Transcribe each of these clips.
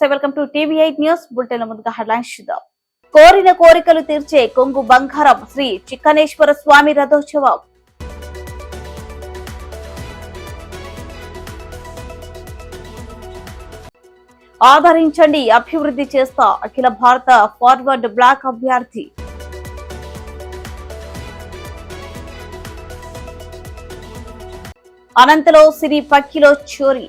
నమస్తే, welcome to టీవీ8 news bulletin. ముందుగా headlines చూద్దాం. కోరిన కోరికలు తీర్చే కొంగు బంగారం శ్రీ చిక్కనేశ్వర స్వామి రథోత్సవం. ఆదరించండి, అభివృద్ధి చేస్తా అఖిల భారత ఫార్వర్డ్ బ్లాక్ అభ్యర్థి. అనంతలో సిరి పక్కిలో చోరీ.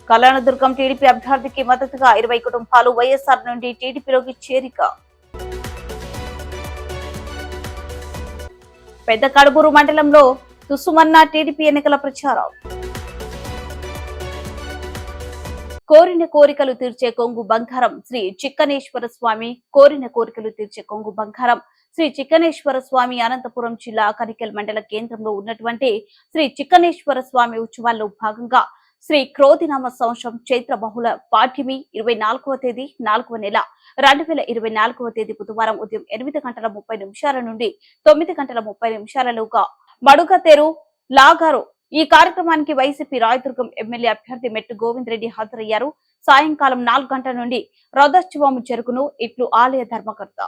కళ్యాణదుర్గం టీడీపీ అభ్యర్థికి మద్దతుగా 20 కుటుంబాలు వైఎస్ఆర్ నుండి టీడీపీలోకి చేరిక. పెద్ద కడుబూరు మండలంలో తుసుమన్న టీడీపీ ఎన్నికల ప్రచారం. కోరిన కోరికలు తీర్చే కొంగు బంగారం శ్రీ చిక్కనేశ్వర స్వామి. కోరిన కోరికలు తీర్చే కొంగు బంగారం శ్రీ చిక్కనేశ్వర స్వామి అనంతపురం జిల్లా కనికెల్ మండల కేంద్రంలో ఉన్నటువంటి శ్రీ చిక్కనేశ్వర స్వామి ఉత్సవాల్లో భాగంగా శ్రీ క్రోధినామ సంవత్సరం చైత్ర బహుళ పాఠ్యమి 24వ తేదీ 4వ నెల 2024వ తేదీ బుధవారం ఉదయం 8:30 నుండి 9:30 మడుగతెరు లాగారు. ఈ కార్యక్రమానికి వైసీపీ రాయదుర్గం ఎమ్మెల్యే అభ్యర్థి మెట్టు గోవింద్ రెడ్డి హాజరయ్యారు. సాయంకాలం 4 గంటల నుండి రథోత్సవం జరుగును. ఇట్లు ఆలయ ధర్మకర్త.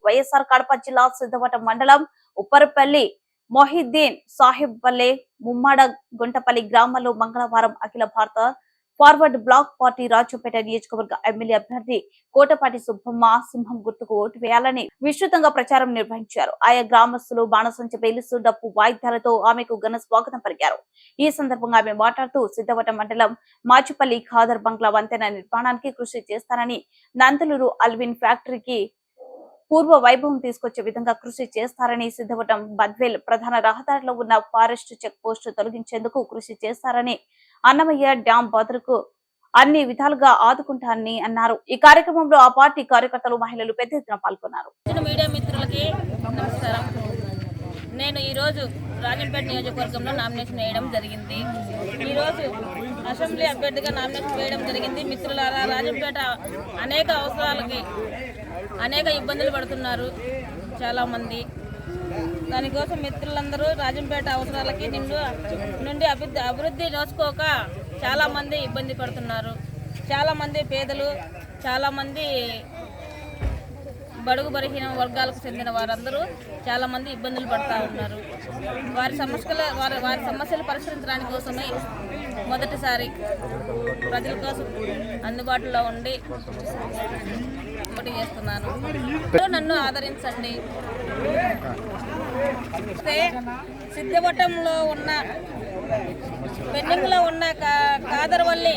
వైఎస్ఆర్ కడప జిల్లా సిద్ధవటం మండలం ఉప్పరపల్లి మొహిద్దీన్ సాహిబ్ పల్లె ముమ్మాడ గుంటపల్లి గ్రామాల్లో మంగళవారం అఖిల భారత ఫార్వర్డ్ బ్లాక్ పార్టీ రాజంపేట నియోజకవర్గ ఎమ్మెల్యే అభ్యర్థి కోటపాటి సుబ్బమ్మ సింహం గుర్తుకు ఓటు వేయాలని విస్తృతంగా ప్రచారం నిర్వహించారు. ఆయా గ్రామస్తులు బాణసంచ పేలుస్తూ డప్పు వాయిద్యాలతో ఆమెకు ఘన స్వాగతం పలికారు. ఈ సందర్భంగా ఆమె మాట్లాడుతూ సిద్ధవటం మండలం మాచుపల్లి ఖాదర్ బంగ్లా వంతెన నిర్మాణానికి కృషి చేస్తానని, నందలూరు అల్విన్ ఫ్యాక్టరీకి పూర్వ వైభవం తీసుకొచ్చే విధంగా కృషి చేస్తారని, సిద్ధవటం బద్వేల్ ప్రధాన రహదారిలో ఉన్న ఫారెస్ట్ చెక్ పోస్ట్ తొలగించేందుకు కృషి చేస్తారని, అన్నమయ్య డ్యాం బదులుకు అన్ని విధాలుగా ఆదుకుంటారని అన్నారు. ఈ కార్యక్రమంలో ఆ పార్టీ కార్యకర్తలు, మహిళలు పెద్ద ఎత్తున పాల్గొన్నారు. మీడియా మిత్రులకి నమస్కారం. నేను ఈరోజు రాజంపేట నియోజకవర్గంలో నామినేషన్ వేయడం జరిగింది. ఈరోజు అసెంబ్లీ అభ్యర్థిగా నామినేషన్ వేయడం జరిగింది. మిత్రులారా, రాజంపేట అనేక అవసరాలకి అనేక ఇబ్బందులు పడుతున్నారు చాలామంది. దానికోసం మిత్రులందరూ రాజంపేట అవసరాలకి నుండి అభివృద్ధి నోచుకోక చాలామంది ఇబ్బంది పడుతున్నారు. చాలామంది పేదలు, చాలామంది బడుగు బలహీన వర్గాలకు చెందిన వారందరూ చాలామంది ఇబ్బందులు పడుతూ ఉన్నారు. వారి సమస్యలు పరిష్కరించడానికి కోసమే మొదటిసారి ప్రజల కోసం అందుబాటులో ఉండి పోటీ చేస్తున్నాను. నన్ను ఆదరించండి. సిద్ధవటంలో ఉన్న పెండింగ్లో ఉన్న కాదర్వల్లి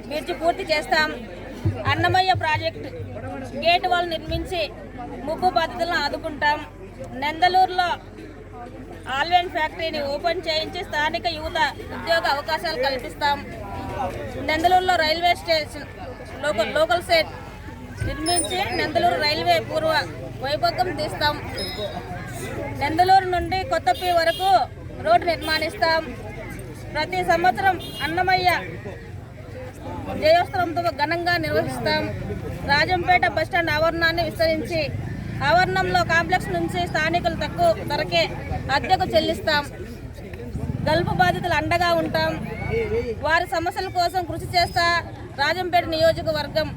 బ్రిడ్జ్ పూర్తి చేస్తాం. అన్నమయ్య ప్రాజెక్టు గేట్ వాల్ నిర్మించి ముప్పు బాధితులను ఆదుకుంటాం. నెందలూరులో ఆల్వెన్ ఫ్యాక్టరీని ఓపెన్ చేయించి స్థానిక యువత ఉద్యోగ అవకాశాలు కల్పిస్తాం. నెందలూరులో రైల్వే స్టేషన్ లోకల్ సెట్ నిర్మించి నెందలూరు రైల్వే పూర్వ వైభోగం తీస్తాం. నెందలూరు నుండి కొత్తపి వరకు రోడ్డు నిర్మాణిస్తాం. ప్రతి సంవత్సరం అన్నమయ్య జయోత్సవంతో ఘనంగా నిర్వహిస్తాం. రాజంపేట బస్టాండ్ ఆవరణాన్ని విస్తరించి ఆవరణంలో కాంప్లెక్స్ నుంచి స్థానికులు తక్కువ ధరకే అద్దెకు చెల్లిస్తాం. గల్పు బాధితులు అండగా ఉంటాం. వారి సమస్యల కోసం కృషి చేస్తా. రాజంపేట నియోజకవర్గం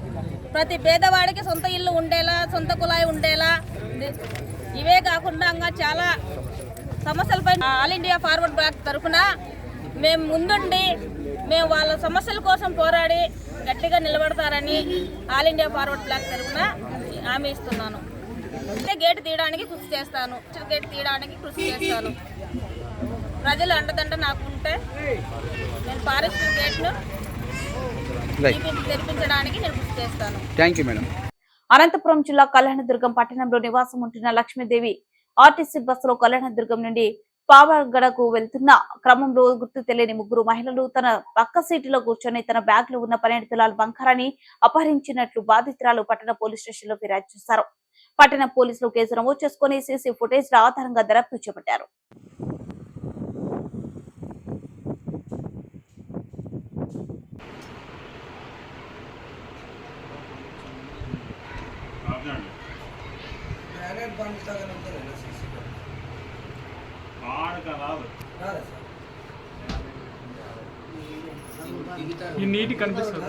ప్రతి పేదవాడికి సొంత ఇల్లు ఉండేలా, సొంత కుళాయి ఉండేలా, ఇవే కాకుండా ఇంకా చాలా సమస్యలపై ఆల్ ఇండియా ఫార్వర్డ్ బ్లాక్ తరఫున మేము ముందుండి మేము వాళ్ళ సమస్యల కోసం పోరాడి గట్టిగా నిలబడతారని ఆల్ ఇండియా ఫార్వర్డ్ బ్లాక్ తరఫున హామీ ఇస్తున్నాను. గేట్ తీయడానికి కృషి చేస్తాను. గేట్ తీయడానికి కృషి చేస్తాను. ప్రజలు అండదండ నాకు ఉంటే నేను ఫారెస్ట్ గేట్ను తెరిపించడానికి నేను కృషి చేస్తాను. Thank you madam. అనంతపురం జిల్లా కళ్యాణదుర్గం పట్టణంలో నివాసం ఉంటున్న లక్ష్మీదేవి ఆర్టీసీ బస్సులో కళ్యాణదుర్గం నుండి పావగడకు వెళ్తున్న క్రమంలో గుర్తు తెలియని ముగ్గురు మహిళలు తన పక్క సీటులో కూర్చొని తన బ్యాగ్ లో ఉన్న 12 తులాల బంగారాన్ని అపహరించినట్లు బాధితురాలు పట్టణ పోలీస్ స్టేషన్ లో ఫిర్యాదు చేశారు. పట్టణ పోలీసులు కేసు నమోదు చేసుకుని సీసీ ఫుటేజ్ ఆధారంగా దర్యాప్తు చేపట్టారు. ఈ నీటి కనిపిస్తుంది.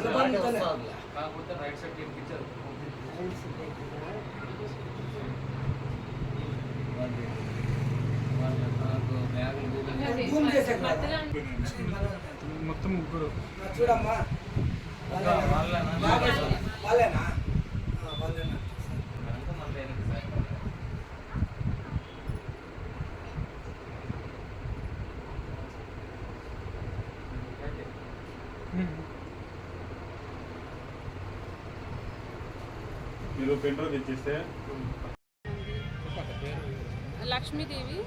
మొత్తం ముగ్గురు చూడమ్మా. మీరు పెట్రోల్ తెచ్చిస్తే లక్ష్మీదేవి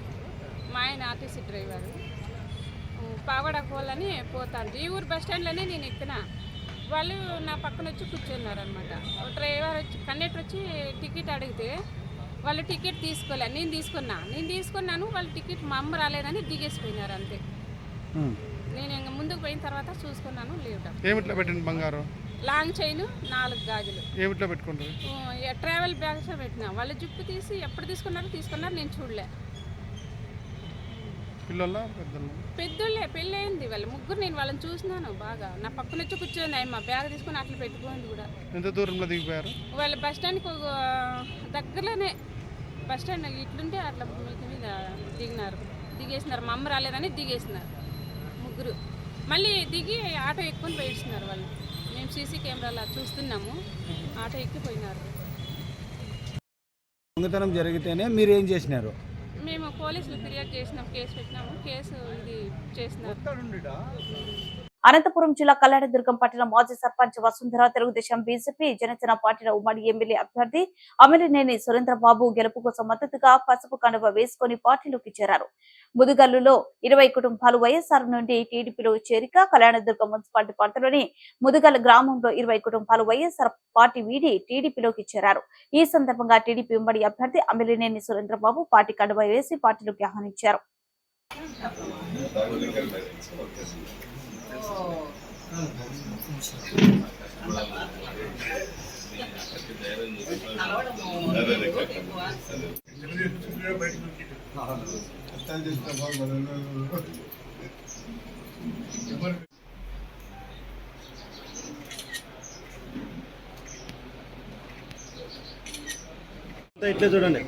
మా ఆయన ఆర్టీసీ డ్రైవర్. పావడకోవాలని పోతాను. ఈ ఊరు బస్ స్టాండ్లోనే నేను ఎక్కిన. వాళ్ళు నా పక్కన వచ్చి కూర్చున్నారనమాట. డ్రైవర్ వచ్చి కండక్టర్ వచ్చి టికెట్ అడిగితే వాళ్ళు టికెట్ తీసుకోలే. నేను తీసుకున్నాను. వాళ్ళ టికెట్ మా అమ్మ రాలేదని దిగేసిపోయినారు అంతే. నేను ఇంకా ముందుకు పోయిన తర్వాత చూసుకున్నాను. లేవు. ఏమిట్లో పెట్టండి బంగారం? లాంగ్ చైన్ 4 గాజులు. ఏమిట్లో పెట్టుకుంటారు? ట్రావెల్ బ్యాగ్స్ పెట్టినా. వాళ్ళ జుప్పు తీసి ఎప్పుడు తీసుకున్నారు నేను చూడలే. పెద్దోళ్ళే పెళ్ళి అయింది. వాళ్ళ ముగ్గురు నేను వాళ్ళని చూసినాను బాగా. నా పక్కన వచ్చి కూర్చొని మా బ్యాగ్ తీసుకొని అట్లా పెట్టుకోండి కూడా. ఎంత దూరంలో దిగిపోయారు? వాళ్ళ బస్ స్టాండ్కి దగ్గరలోనే బస్ స్టాండ్ ఇట్లుంటే అట్లా మీద దిగేసినారు. మా అమ్మ రాలేదని దిగేసినారు ముగ్గురు. మళ్ళీ దిగి ఆటో ఎక్కుని పోయిస్తున్నారు వాళ్ళు. మేము సీసీ కెమెరాలో చూస్తున్నాము. ఆటో ఎక్కిపోయినారు. దొంగతనం జరిగితేనే మీరు ఏం చేసినారు? మేము పోలీసులు ఫిర్యాదు చేసినాం. కేసు పెట్టినాము. కేసు ఇది చేసినారు. అనంతపురం జిల్లా కళ్యాణదుర్గం పట్టణ మాజీ సర్పంచ్ వసుంధర తెలుగుదేశం బీజేపీ జనసేన పార్టీల ఉమ్మడి ఎమ్మెల్యే అభ్యర్థి అమిలినేని సురేంద్రబాబు గెలుపు కోసం మద్దతుగా పసుపు కండువ వేసుకుని పార్టీలోకి చేరారు. ముదుగల్లులో 20 కుటుంబాలు వైఎస్ఆర్ నుండి టీడీపీలో చేరిక. కళ్యాణదుర్గం మున్సిపాలిటీ పరిధిలోని ముదుగల్ గ్రామంలో 20 కుటుంబాలు వైఎస్ఆర్ పార్టీ వీడి టీడీపీలోకి చేరారు. ఈ సందర్భంగా టీడీపీ ఉమ్మడి అభ్యర్థి అమిలినేని సురేంద్రబాబు పార్టీ కండువ వేసి పార్టీలోకి ఆహ్వానించారు. ఇట్లా చూడండి.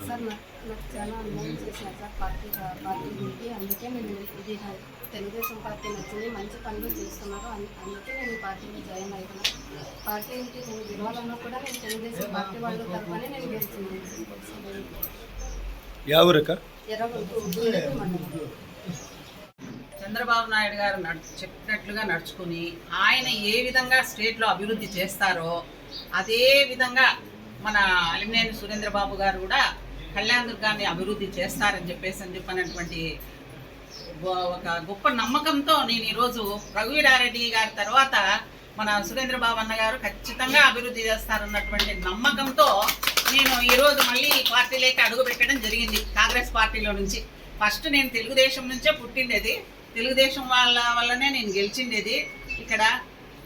సార్ నాకు చాలా అనుభవం చేశాను సార్ పార్టీ నుండి. అందుకే నేను ఇది తెలుగుదేశం పార్టీ నచ్చింది, మంచి పనులు చేస్తున్నారు, అందుకే నేను పార్టీని జాయిన్ అవుతున్నాను. పార్టీకి నేను గెలవాలన్నా కూడా నేను తెలుగుదేశం పార్టీ వాళ్ళ తరఫునే నేను గెలుస్తున్నాను. చంద్రబాబు నాయుడు గారు చెప్పినట్లుగా నడుచుకుని ఆయన ఏ విధంగా స్టేట్లో అభివృద్ధి చేస్తారో అదే విధంగా మన అలిమినేని సురేంద్రబాబు గారు కూడా కళ్యాణదుర్గాన్ని అభివృద్ధి చేస్తారని చెప్పినటువంటి ఒక గొప్ప నమ్మకంతో నేను ఈరోజు రఘువీరారెడ్డి గారి తర్వాత మన సురేంద్రబాబు అన్న గారు ఖచ్చితంగా అభివృద్ధి చేస్తారన్నటువంటి నమ్మకంతో నేను ఈరోజు మళ్ళీ పార్టీలోకి అడుగు పెట్టడం జరిగింది. కాంగ్రెస్ పార్టీలో నుంచి ఫస్ట్ నేను తెలుగుదేశం నుంచే పుట్టిండేది, తెలుగుదేశం వల్లనే నేను గెలిచిండేది ఇక్కడ.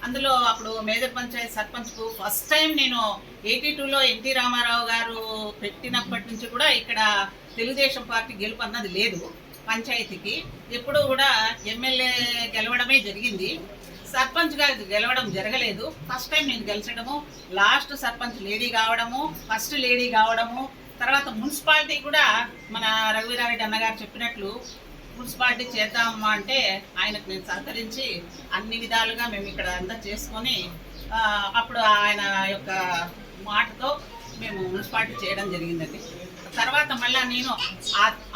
అందులో అప్పుడు మేజర్ పంచాయత్ సర్పంచ్కు ఫస్ట్ టైం నేను 82లో ఎన్టీ రామారావు గారు పెట్టినప్పటి నుంచి కూడా ఇక్కడ తెలుగుదేశం పార్టీ గెలుపు అన్నది లేదు. పంచాయతీకి ఎప్పుడు కూడా ఎమ్మెల్యే గెలవడమే జరిగింది, సర్పంచ్గా గెలవడం జరగలేదు. ఫస్ట్ టైం నేను గెలిచడము, లాస్ట్ సర్పంచ్ లేడీ కావడము, ఫస్ట్ లేడీ కావడము, తర్వాత మున్సిపాలిటీ కూడా మన రఘువీరారెడ్డి అన్నగారు చెప్పినట్లు మున్సిపాలిటీ చేద్దామా అంటే ఆయనకు నేను సహకరించి అన్ని విధాలుగా మేము ఇక్కడ అంతా చేసుకొని అప్పుడు ఆయన యొక్క మాటతో మేము మున్సిపాలిటీ చేయడం జరిగిందండి. తర్వాత మళ్ళీ నేను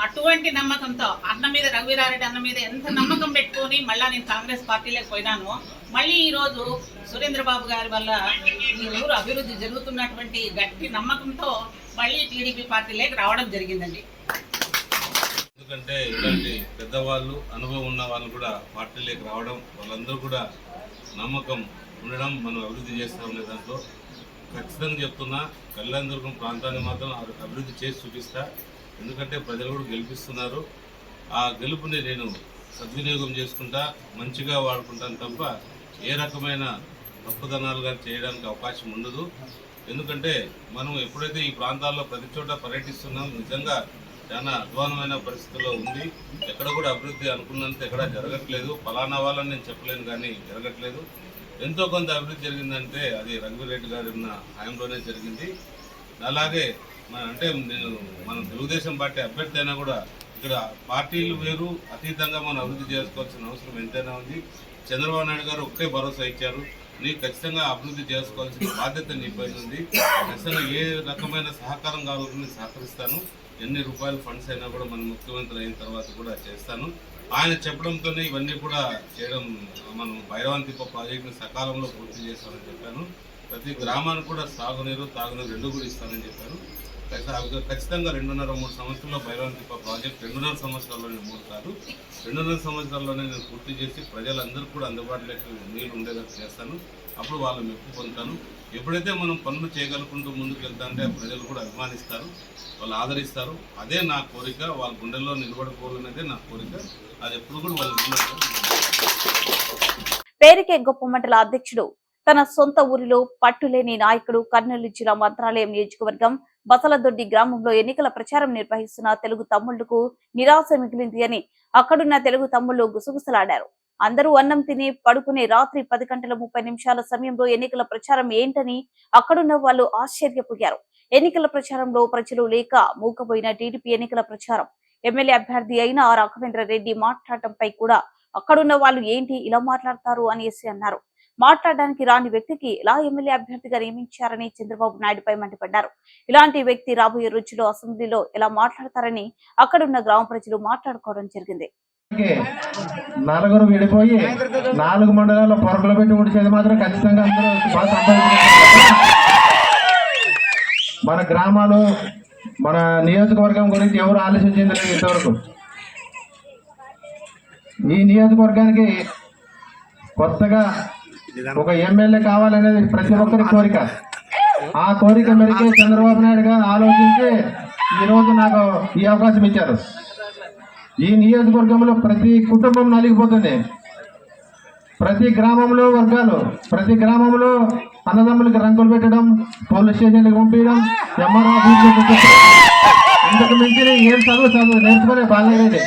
అటువంటి నమ్మకంతో అన్న మీద రఘువీరారెడ్డి అన్న మీద ఎంత నమ్మకం పెట్టుకొని మళ్ళీ నేను కాంగ్రెస్ పార్టీలోకి పోయినాను. మళ్ళీ ఈరోజు సురేంద్రబాబు గారి వల్ల ఈ ఊరు అభివృద్ధి జరుగుతున్నటువంటి గట్టి నమ్మకంతో మళ్ళీ టీడీపీ పార్టీలోకి రావడం జరిగిందండి. ఎందుకంటే ఇలాంటి పెద్దవాళ్ళు అనుభవం ఉన్న వాళ్ళు కూడా పార్టీలోకి రావడం, వాళ్ళందరూ కూడా నమ్మకం ఉండడం, మనం అభివృద్ధి చేస్తామనే దాంట్లో ఖచ్చితంగా చెప్తున్నా. కళ్యాణదుర్గం ప్రాంతాన్ని మాత్రం అభివృద్ధి చేసి చూపిస్తా. ఎందుకంటే ప్రజలు కూడా గెలిపిస్తున్నారు. ఆ గెలుపుని నేను సద్వినియోగం చేసుకుంటా, మంచిగా వాడుకుంటాను తప్ప ఏ రకమైన తప్పుదనాలు కానీ చేయడానికి అవకాశం ఉండదు. ఎందుకంటే మనం ఎప్పుడైతే ఈ ప్రాంతాల్లో ప్రతి చోట పర్యటిస్తున్నాం, నిజంగా చాలా అధ్వానమైన పరిస్థితుల్లో ఉంది. ఎక్కడ కూడా అభివృద్ధి అనుకున్నంత ఎక్కడ జరగట్లేదు. ఫలానా వాళ్ళని నేను చెప్పలేను కానీ జరగట్లేదు. ఎంతో కొంత అభివృద్ధి జరిగిందంటే అది రఘువీరెడ్డి గారి ఉన్న హయాంలోనే జరిగింది. అలాగే మనం తెలుగుదేశం పార్టీ అభ్యర్థి అయినా కూడా ఇక్కడ పార్టీలు వేరు, అతీతంగా మనం అభివృద్ధి చేసుకోవాల్సిన అవసరం ఎంతైనా ఉంది. చంద్రబాబు నాయుడు గారు ఒకటే భరోసా ఇచ్చారు, నీకు ఖచ్చితంగా అభివృద్ధి చేసుకోవాల్సిన బాధ్యత నీపై ఉంది, ఖచ్చితంగా ఏ రకమైన సహకారం కావాలని సహకరిస్తాను, ఎన్ని రూపాయల ఫండ్స్ అయినా కూడా మన ముఖ్యమంత్రి అయిన తర్వాత కూడా చేస్తాను. ఆయన చెప్పడంతోనే ఇవన్నీ కూడా చేయడం, మనం భైరవాంతిప్ప ప్రాజెక్టుని సకాలంలో పూర్తి చేస్తామని చెప్పాను. ప్రతి గ్రామానికి కూడా సాగునీరు తాగునీరు రెండు కూడా ఇస్తానని చెప్పాను. ఖచ్చితంగా 2.5-3 సంవత్సరాల్లో భైరవాంతిప్ప ప్రాజెక్ట్ 2.5 సంవత్సరాల్లోనే 3 కాదు 2.5 సంవత్సరాల్లోనే నేను పూర్తి చేసి ప్రజలందరికీ కూడా అందుబాటులోకి నీళ్ళు ఉండేలా చేస్తాను. అప్పుడు వాళ్ళు మెప్పు పొందుతాను. ఎప్పుడైతే మనం పనులు చేయగలుగుకుంటూ ముందుకు వెళ్తాంటే ప్రజలు కూడా అభిమానిస్తారు, వాళ్ళు ఆదరిస్తారు. అదే నా కోరిక, వాళ్ళ గుండెల్లో నిలబడిపోవాలనేదే నా కోరిక. అది ఎప్పుడు కూడా వాళ్ళు పేరుకే గొప్ప మండల అధ్యక్షుడు తన సొంత ఊరిలో పట్టులేని నాయకుడు. కర్నూలు జిల్లా మంత్రాలయం నియోజకవర్గం బసలదొడ్డి గ్రామంలో ఎన్నికల ప్రచారం నిర్వహిస్తున్న తెలుగు తమ్ముళ్లకు నిరాశ మిగిలింది అని అక్కడున్న తెలుగు తమ్ముళ్లు గుసగుసలాడారు. అందరూ అన్నం తిని పడుకునే రాత్రి 10:30 సమయంలో ఎన్నికల ప్రచారం ఏంటని అక్కడున్న వాళ్ళు ఆశ్చర్యపోయారు. ఎన్నికల ప్రచారంలో ప్రజలు లేక మూకపోయిన టీడీపీ ఎన్నికల ప్రచారం. ఎమ్మెల్యే అభ్యర్థి అయిన రాఘవేంద్ర రెడ్డి మాట్లాడటంపై కూడా అక్కడున్న వాళ్ళు ఏంటి ఇలా మాట్లాడతారు అనేసి అన్నారు. మాట్లాడడానికి రాని వ్యక్తికి ఎలా ఎమ్మెల్యే అభ్యర్థిగా నియమించారని చంద్రబాబు నాయుడుపై మండిపడ్డారు. ఇలాంటి వ్యక్తి రాబోయే రోజుల్లో అసెంబ్లీలో ఎలా మాట్లాడతారని అక్కడున్న గ్రామ ప్రజలు మాట్లాడుకోవడం జరిగింది. నలుగురు విడిపోయి 4 మండలాల్లో పొరకలు పెట్టి ఉడిచేది మాత్రం ఖచ్చితంగా అందరూ బాగా సంపాదించారు. మన గ్రామాలు మన నియోజకవర్గం గురించి ఎవరు ఆలోచించింది లేదు ఇంతవరకు. ఈ నియోజకవర్గానికి కొత్తగా ఒక ఎమ్మెల్యే కావాలనేది ప్రతి ఒక్కరి కోరిక. ఆ కోరిక మేరకే చంద్రబాబు నాయుడు గారు ఆలోచించి ఈరోజు నాకు ఈ అవకాశం ఇచ్చారు. ఈ నియోజకవర్గంలో ప్రతి కుటుంబం నలిగిపోతుంది. ప్రతి గ్రామంలో వర్గాలు, ప్రతి గ్రామంలో అన్నదమ్ములకి రంగులు పెట్టడం, పోలీస్ స్టేషన్కి పంపించడం, ఎంఆర్ఓ ఇంతకు మించి ఏం చదువు నేర్చుకునే బాగాలేదు.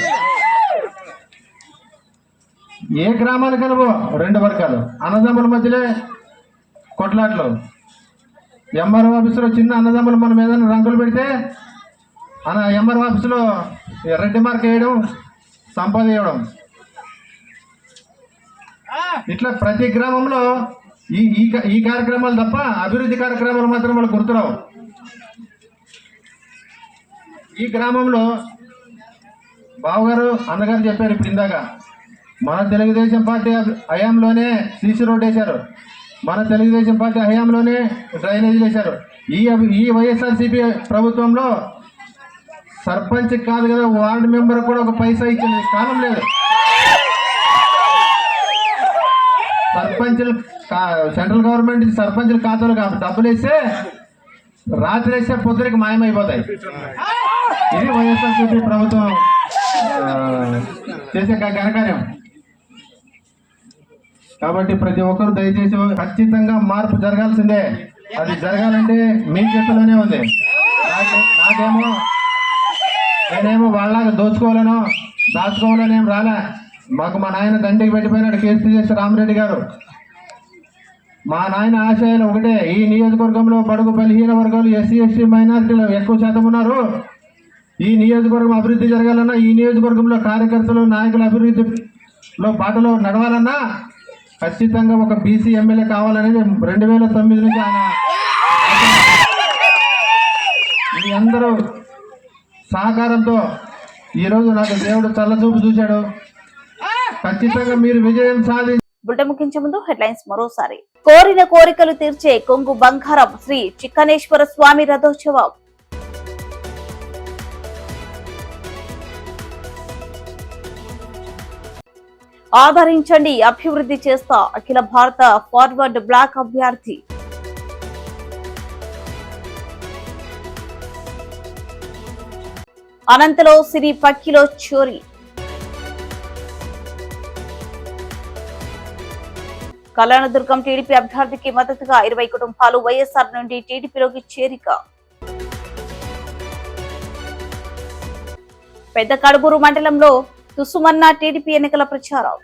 ఏ గ్రామానికైనా 2 వర్గాలు అన్నదమ్ముల మధ్యలో కొట్లాట్లు. ఎంఆర్ఓ ఆఫీసులో చిన్న అన్నదమ్ములు మనం ఏదైనా రంగులు పెడితే ఎంఆర్ఓ ఆఫీసులో రెడ్డి మార్క్ వేయడం, సంపద ఇవ్వడం. ఇట్లా ప్రతి గ్రామంలో ఈ కార్యక్రమాలు తప్ప అభివృద్ధి కార్యక్రమాలు మాత్రం వాళ్ళకి గుర్తురావు. ఈ గ్రామంలో బావగారు అన్నగారు చెప్పారు ఇప్పుడు ఇందాక, మన తెలుగుదేశం పార్టీ హయాంలోనే సీసీ రోడ్ వేశారు, మన తెలుగుదేశం పార్టీ హయాంలోనే డ్రైనేజీలు వేశారు. ఈ వైఎస్ఆర్సీపీ ప్రభుత్వంలో సర్పంచ్ కాదు కదా, వార్డు మెంబర్ కూడా ఒక పైసా ఇచ్చిన కాలం లేదు. సర్పంచులు సెంట్రల్ గవర్నమెంట్ సర్పంచుల ఖాతాలు డబ్బులు వేస్తే రాత్రి వేస్తే పొద్దురికి మాయమైపోతాయి. ఇది వైఎస్ఆర్సీపీ ప్రభుత్వం చేసే ఘనకార్యం. కాబట్టి ప్రతి ఒక్కరు దయచేసి ఖచ్చితంగా మార్పు జరగాల్సిందే. అది జరగాలంటే మీ చేతిలోనే ఉంది. నేనేమో వాళ్ళగా దోచుకోవాలనో దాచుకోవాలని ఏం రాలే. మాకు మా నాయన దండికి పెట్టిపోయినాడు కేసీ రామరెడ్డి గారు. మా నాయన ఆశయాలు ఒకటే, ఈ నియోజకవర్గంలో బడుగు బలహీన వర్గాలు, ఎస్సీ ఎస్టీ మైనారిటీలు ఎక్కువ శాతం ఉన్నారు. ఈ నియోజకవర్గం అభివృద్ధి జరగాలన్నా, ఈ నియోజకవర్గంలో కార్యకర్తలు నాయకుల అభివృద్ధిలో బాటలో నడవాలన్నా ఖచ్చితంగా ఒక బీసీ ఎమ్మెల్యే కావాలనేది 2009 నుంచి ఆయన మీ అందరూ సహకారంతో ఈరోజు నాకు దేవుడు చల్లచూపు చూశాడు. ఖచ్చితంగా మీరు విజయం సాధించి బులెటిన్ ముగించే ముందు హెడ్లైన్స్ మరోసారి. కోరిన కోరికలు తీర్చే కొంగు బంగారం శ్రీ చిక్కనేశ్వర స్వామి రథోత్సవం. ఆదరించండి, అభివృద్ధి చేస్తా అఖిల భారత ఫార్వర్డ్ బ్లాక్ అభ్యర్థి. అనంతలో సిరి పక్కిలో చోరీ. కళ్యాణదుర్గం టీడీపీ అభ్యర్థికి మద్దతుగా 20 కుటుంబాలు వైఎస్ఆర్ నుండి టీడీపీలోకి చేరిక. పెద్ద కడుబూరు మండలంలో తుసుమన్న టీడీపీ ఎన్నికల ప్రచారం.